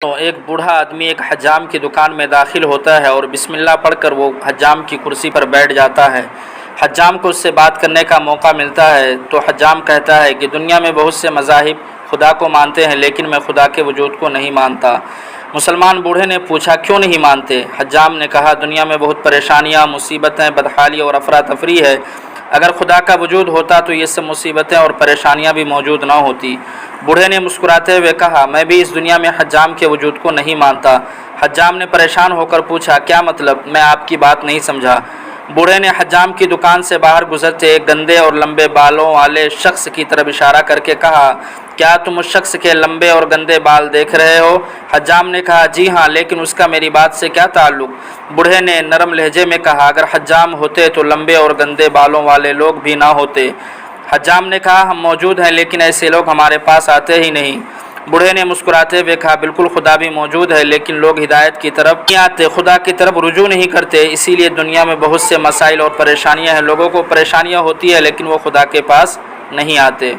تو ایک بوڑھا آدمی ایک حجام کی دکان میں داخل ہوتا ہے اور بسم اللہ پڑھ کر وہ حجام کی کرسی پر بیٹھ جاتا ہے۔ حجام کو اس سے بات کرنے کا موقع ملتا ہے تو حجام کہتا ہے کہ دنیا میں بہت سے مذاہب خدا کو مانتے ہیں لیکن میں خدا کے وجود کو نہیں مانتا۔ مسلمان بوڑھے نے پوچھا کیوں نہیں مانتے؟ حجام نے کہا دنیا میں بہت پریشانیاں، مصیبتیں، بدحالی اور افراتفری ہے۔ اگر خدا کا وجود ہوتا تو یہ سب مصیبتیں اور پریشانیاں بھی موجود نہ ہوتی۔ بوڑھے نے مسکراتے ہوئے کہا میں بھی اس دنیا میں حجام کے وجود کو نہیں مانتا۔ حجام نے پریشان ہو کر پوچھا کیا مطلب؟ میں آپ کی بات نہیں سمجھا۔ بوڑھے نے حجام کی دکان سے باہر گزرتے ایک گندے اور لمبے بالوں والے شخص کی طرف اشارہ کر کے کہا کیا تم اس شخص کے لمبے اور گندے بال دیکھ رہے ہو؟ حجام نے کہا جی ہاں، لیکن اس کا میری بات سے کیا تعلق؟ بوڑھے نے نرم لہجے میں کہا اگر حجام ہوتے تو لمبے اور گندے بالوں والے لوگ بھی نہ ہوتے۔ حجام نے کہا ہم موجود ہیں لیکن ایسے لوگ ہمارے پاس آتے ہی نہیں۔ بوڑھے نے مسکراتے ہوئے کہا بالکل خدا بھی موجود ہے لیکن لوگ ہدایت کی طرف نہیں آتے، خدا کی طرف رجوع نہیں کرتے، اسی لیے دنیا میں بہت سے مسائل اور پریشانیاں ہیں۔ لوگوں کو پریشانیاں ہوتی ہیں لیکن وہ خدا کے پاس نہیں آتے۔